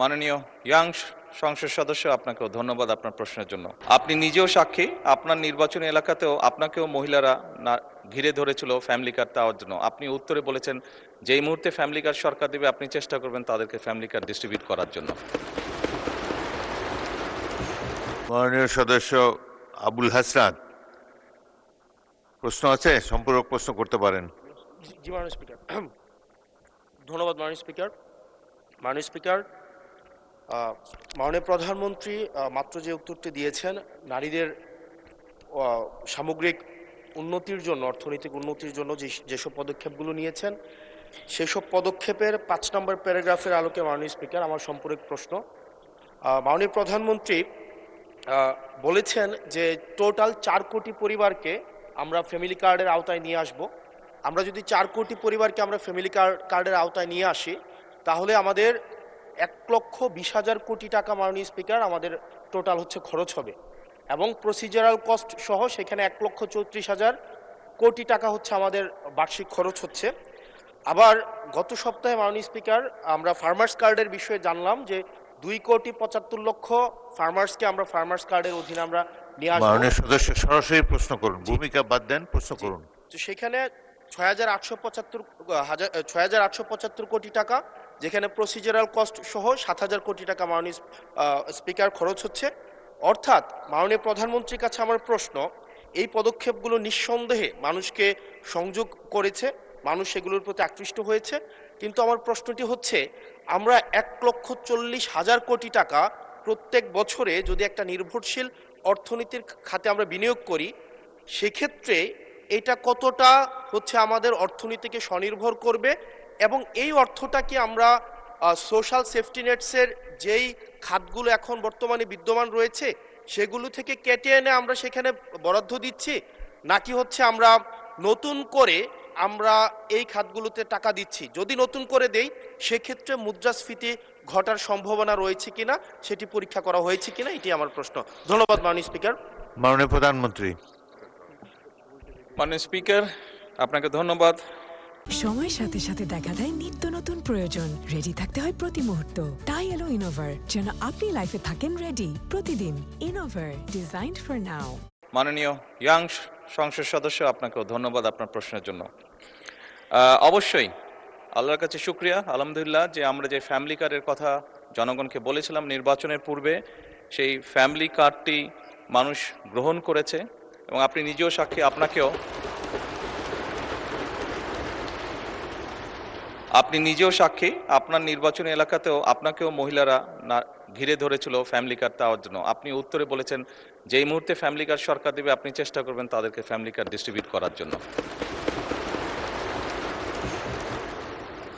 মাননীয় ইয়াং সংসদ সদস্য, আপনাকেও ধন্যবাদ আপনার প্রশ্নের জন্য। আপনি নিজেও সাক্ষী, আপনার নির্বাচনী এলাকাতেও আপনাকেও মহিলারা ঘিরে ধরেছিল ফ্যামিলি কার্ড দেওয়ার জন্য। আপনি উত্তরে বলেছেন যেই মুহূর্তে ফ্যামিলি কার্ড সরকার দেবে আপনি চেষ্টা করবেন তাদেরকে ফ্যামিলি কার্ড ডিস্ট্রিবিউট করার জন্য। মাননীয় সদস্য আবুল হাসনাত, প্রশ্ন আছে? সম্পূরক প্রশ্ন করতে পারেন। জি মাননীয় স্পিকার, ধন্যবাদ মাননীয় স্পিকার। মাননীয় স্পিকার, মাননীয় প্রধানমন্ত্রী মাত্র যে উত্তরটি দিয়েছেন, নারীদের সামগ্রিক উন্নতির জন্য, অর্থনৈতিক উন্নতির জন্য যেসব পদক্ষেপগুলো নিয়েছেন, সেসব পদক্ষেপের 5 নম্বর প্যারাগ্রাফের আলোকে মাননীয় স্পিকার আমার সম্পূরক প্রশ্ন। মাননীয় প্রধানমন্ত্রী বলেছেন যে টোটাল 4 কোটি পরিবারকে আমরা ফ্যামিলি কার্ডের আওতায় নিয়ে আসব। আমরা যদি 4 কোটি পরিবারকে আমরা ফ্যামিলি কার্ডের আওতায় নিয়ে আসি, তাহলে আমাদের 1,20,000 কোটি টাকা মাননীয় স্পিকার আমাদের টোটাল হচ্ছে খরচ হবে, এবং প্রসিজারাল কস্ট সহ সেখানে 1,34,000 কোটি টাকা হচ্ছে আমাদের বার্ষিক খরচ হচ্ছে। আবার গত সপ্তাহে মাননীয় স্পিকার আমরা ফার্মার্স কার্ডের বিষয়ে জানলাম যে 2,75,00,000 ফার্মার্সকে আমরা ফার্মার্স কার্ডের অধীনে আমরা নিয়ে আসবো। মাননীয় সদস্য সরাসরি প্রশ্ন করুন, ভূমিকা বাদ দেন, প্রশ্ন করুন। তো সেখানে 6,875 কোটি টাকা, যেখানে প্রসিজারাল কস্ট সহ 7,000 কোটি টাকা মাননীয় স্পিকার খরচ হচ্ছে। অর্থাৎ মাননীয় প্রধানমন্ত্রীর কাছে আমার প্রশ্ন, এই পদক্ষেপগুলো নিঃসন্দেহে মানুষকে সংযোগ করেছে, মানুষ এগুলোর প্রতি আকৃষ্ট হয়েছে, কিন্তু আমার প্রশ্নটি হচ্ছে আমরা 1,40,000 কোটি টাকা প্রত্যেক বছরে যদি একটা নির্ভরশীল অর্থনীতির খাতে আমরা বিনিয়োগ করি, সেক্ষেত্রে এটা কতটা হচ্ছে আমাদের অর্থনীতিকে স্বনির্ভর করবে, এবং এই অর্থটা কি আমরা সোশ্যাল সেফটি নেটসের যেই খাতগুলো এখন বর্তমানে বিদ্যমান রয়েছে সেগুলো থেকে কেটে এনে আমরা সেখানে বরাদ্দ দিচ্ছি, নাকি হচ্ছে আমরা নতুন করে আমরা এই খাতগুলোতে টাকা দিচ্ছি? যদি নতুন করে দেই সেক্ষেত্রে মুদ্রাস্ফীতি ঘটার সম্ভাবনা রয়েছে কিনা সেটি পরীক্ষা করা হয়েছে কিনা, এটি আমার প্রশ্ন। ধন্যবাদ মাননীয় স্পিকার। মাননীয় প্রধানমন্ত্রী। মাননীয় স্পিকার, আপনাকে ধন্যবাদ। সময়ের সাথে সাথে দেখা দেয় নিত্য নতুন প্রয়োজন। রেডি থাকতে হয় প্রতি মুহূর্ত। তাই এলো ইনোভার, যেন আপনি লাইফে থাকেন রেডি প্রতিদিন। Innova, designed for now. মাননীয় ইয়াং সংসদ সদস্য, আপনাকেও ধন্যবাদ আপনার প্রশ্নের জন্য। অবশ্যই আল্লাহর কাছে শুকরিয়া, আলহামদুলিল্লাহ, যে আমরা যে ফ্যামিলি কার্ডের কথা জনগণকে বলেছিলাম নির্বাচনের পূর্বে, সেই ফ্যামিলি কার্ডটি মানুষ গ্রহণ করেছে, এবং আপনি নিজেও সাক্ষী, আপনি নিজেও সাক্ষী, আপনার নির্বাচনী এলাকাতেও আপনাকেও মহিলারা ঘিরে ধরেছিল ফ্যামিলি কার্ড দেওয়ার জন্য। আপনি উত্তরে বলেছেন যেই মুহূর্তে ফ্যামিলি কার্ড সরকার দেবে আপনি চেষ্টা করবেন তাদেরকে ফ্যামিলি কার্ড ডিস্ট্রিবিউট করার জন্য।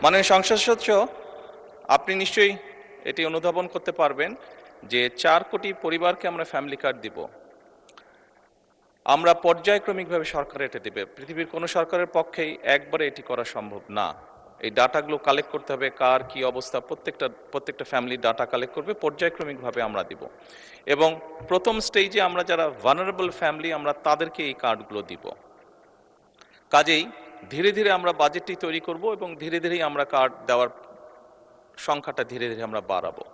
মাননীয় সংসদ সদস্য, আপনি নিশ্চয়ই এটি অনুধাবন করতে পারবেন যে 4 কোটি পরিবারকে আমরা ফ্যামিলি কার্ড দিব। আমরা পর্যায়ক্রমিকভাবে সরকার এটা দেবে। পৃথিবীর কোনো সরকারের পক্ষেই একবারে এটি করা সম্ভব না। এই ডাটাগুলো কালেক্ট করতে হবে, কার কি অবস্থা, প্রত্যেকটা ফ্যামিলির ডাটা কালেক্ট করবে, পর্যায়ক্রমিকভাবে আমরা দিব। এবং প্রথম স্টেজে আমরা যারা ভালনারেবল ফ্যামিলি আমরা তাদেরকে এই কার্ডগুলো দিব। কাজেই ধীরে ধীরে আমরা বাজেটটি তৈরি করব, এবং ধীরে ধীরেই আমরা কার্ড দেওয়ার সংখ্যাটা ধীরে ধীরে আমরা বাড়াবো।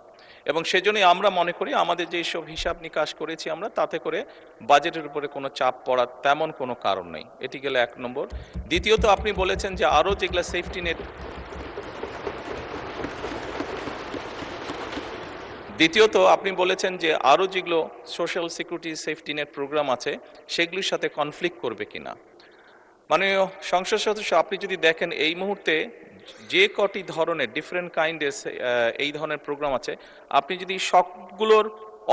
এবং সেজন্যই আমরা মনে করি আমাদের যে সব হিসাব নিকাশ করেছি আমরা, তাতে করে বাজেটের উপরে কোনো চাপ পড়ার তেমন কোনো কারণ নেই। এটি গেলে 1 নম্বর। দ্বিতীয়ত, আপনি বলেছেন যে আরও যেগুলো সেফটি নেট, যেগুলো social security safety net program আছে সেগুলির সাথে কনফ্লিক্ট করবে কিনা। মাননীয় সংসদ সদস্য, আপনি যদি দেখেন এই মুহূর্তে যে কটি ধরনের ডিফারেন্ট কাইন্ডের এই ধরনের প্রোগ্রাম আছে, আপনি যদি সবগুলোর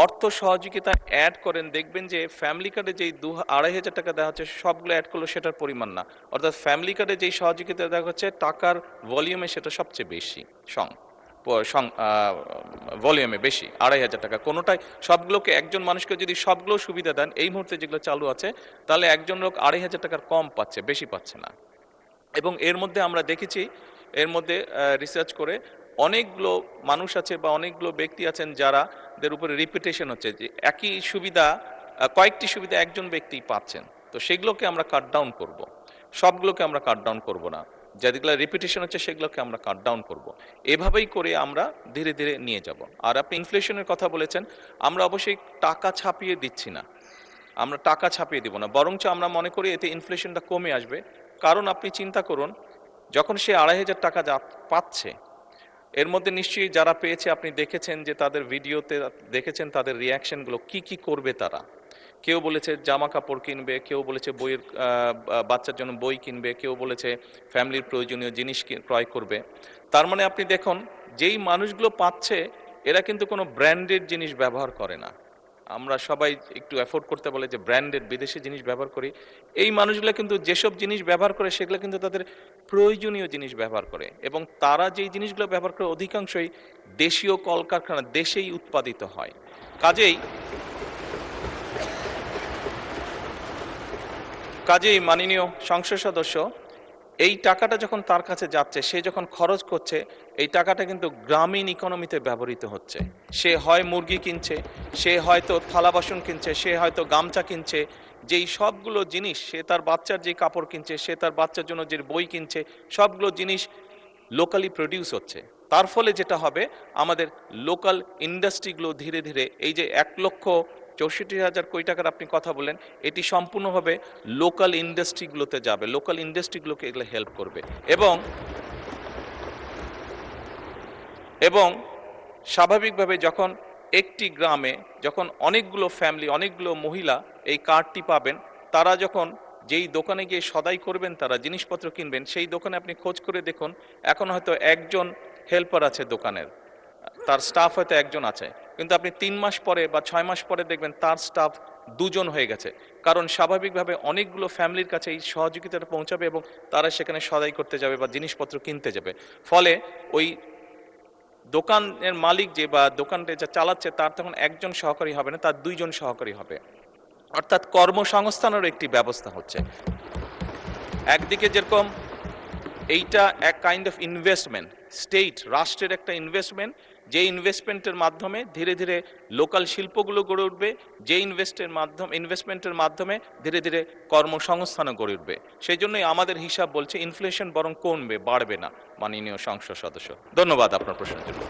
অর্থ সহযোগিতা অ্যাড করেন দেখবেন যে ফ্যামিলি কার্ডে যেই 2,500 টাকা দেওয়া হচ্ছে সবগুলো অ্যাড করলে সেটার পরিমাণ না। অর্থাৎ ফ্যামিলি কার্ডে যেই সহযোগিতা দেওয়া হচ্ছে টাকার ভলিউমে সেটা সবচেয়ে বেশি, ভলিউমে বেশি, 2,500 টাকা কোনোটাই। সবগুলোকে একজন মানুষকে যদি সবগুলো সুবিধা দেন এই মুহূর্তে যেগুলো চালু আছে, তাহলে একজন লোক 2,500 টাকার কম পাচ্ছে, বেশি পাচ্ছে না। এবং এর মধ্যে আমরা দেখেছি, এর মধ্যে রিসার্চ করে অনেকগুলো মানুষ আছে বা অনেকগুলো ব্যক্তি আছেন যাদের উপরে রিপিটেশন হচ্ছে, যে একই সুবিধা কয়েকটি সুবিধা একজন ব্যক্তি পাচ্ছেন। তো সেগুলোকে আমরা কাট ডাউন করব, সবগুলোকে আমরা কাট ডাউন করব না। যেগুলো রিপিটেশন হচ্ছে সেগুলোকে আমরা কাট ডাউন করব। এভাবেই করে আমরা ধীরে ধীরে নিয়ে যাব। আর আপনি ইনফ্লেশনের কথা বলেছেন, আমরা অবশ্যই টাকা ছাপিয়ে দিচ্ছি না, আমরা টাকা ছাপিয়ে দিব না, বরঞ্চ আমরা মনে করি এতে ইনফ্লেশনটা কমে আসবে। কারণ আপনি চিন্তা করুন, যখন সে 2,500 টাকা পাচ্ছে, এর মধ্যে নিশ্চয়ই যারা পেয়েছে আপনি দেখেছেন যে তাদের ভিডিওতে দেখেছেন তাদের রিয়াকশনগুলো কি কি করবে তারা। কেউ বলেছে জামা কাপড় কিনবে, কেউ বলেছে বইয়ের বাচ্চার জন্য বই কিনবে, কেউ বলেছে ফ্যামিলির প্রয়োজনীয় জিনিস ক্রয় করবে। তার মানে আপনি দেখুন, যেই মানুষগুলো পাচ্ছে এরা কিন্তু কোনো ব্র্যান্ডেড জিনিস ব্যবহার করে না। আমরা সবাই একটু অ্যাফোর্ড করতে বলে যে ব্র্যান্ডেড বিদেশি জিনিস ব্যবহার করি। এই মানুষগুলো কিন্তু যেসব জিনিস ব্যবহার করে সেগুলো কিন্তু তাদের প্রয়োজনীয় জিনিস ব্যবহার করে, এবং তারা যেই জিনিসগুলো ব্যবহার করে অধিকাংশই দেশীয় কলকারখানা, দেশেই উৎপাদিত হয়। কাজেই মাননীয় সংসদ সদস্য, এই টাকাটা যখন তার কাছে যাচ্ছে, সে যখন খরচ করছে, এই টাকাটা কিন্তু গ্রামীণ ইকোনমিতে ব্যবহৃত হচ্ছে। সে হয় মুরগি কিনছে, সে হয়তো থালা বাসন কিনছে, সে হয়তো গামছা কিনছে, যেই সবগুলো জিনিস, সে তার বাচ্চার যে কাপড় কিনছে, সে তার বাচ্চার জন্য যে বই কিনছে, সবগুলো জিনিস লোকালি প্রডিউস হচ্ছে। তার ফলে যেটা হবে, আমাদের লোকাল ইন্ডাস্ট্রিগুলো ধীরে ধীরে, এই যে 1,64,000 কোটি টাকার আপনি কথা বললেন, এটি সম্পূর্ণভাবে লোকাল ইন্ডাস্ট্রিগুলোতে যাবে, লোকাল ইন্ডাস্ট্রিগুলোকে এগুলো হেল্প করবে। এবং স্বাভাবিকভাবে যখন একটি গ্রামে যখন অনেকগুলো ফ্যামিলি, অনেকগুলো মহিলা এই কার্ডটি পাবেন, তারা যখন যেই দোকানে গিয়ে সদাই করবেন, তারা জিনিসপত্র কিনবেন, সেই দোকানে আপনি খোঁজ করে দেখুন, এখন হয়তো একজন হেল্পার আছে দোকানের, তার স্টাফ হয়তো একজন আছে, কিন্তু আপনি 3 মাস পরে বা 6 মাস পরে দেখবেন তার স্টাফ 2 জন হয়ে গেছে। কারণ স্বাভাবিকভাবে অনেকগুলো ফ্যামিলির কাছে এই সহযোগিতাটা পৌঁছাবে এবং তারা সেখানে সদাই করতে যাবে বা জিনিসপত্র কিনতে যাবে। ফলে ওই দোকানের মালিক যে বা দোকানটা যা চালাচ্ছে, তার তখন একজন সহকারী হবে না, তার 2 জন সহকারী হবে। অর্থাৎ কর্মসংস্থানেরও একটি ব্যবস্থা হচ্ছে। একদিকে যেরকম এইটা এক কাইন্ড অফ ইনভেস্টমেন্ট, স্টেট, রাষ্ট্রের একটা ইনভেস্টমেন্ট, যে ইনভেস্টমেন্টের মাধ্যমে ধীরে ধীরে লোকাল শিল্পগুলো গড়ে উঠবে, যে ইনভেস্টমেন্টের মাধ্যমে ধীরে ধীরে কর্মসংস্থানও গড়ে উঠবে। সেই জন্যই আমাদের হিসাব বলছে ইনফ্লেশন বরং কমবে, বাড়বে না। মাননীয় সংসদ সদস্য, ধন্যবাদ আপনার প্রশ্নের জন্য।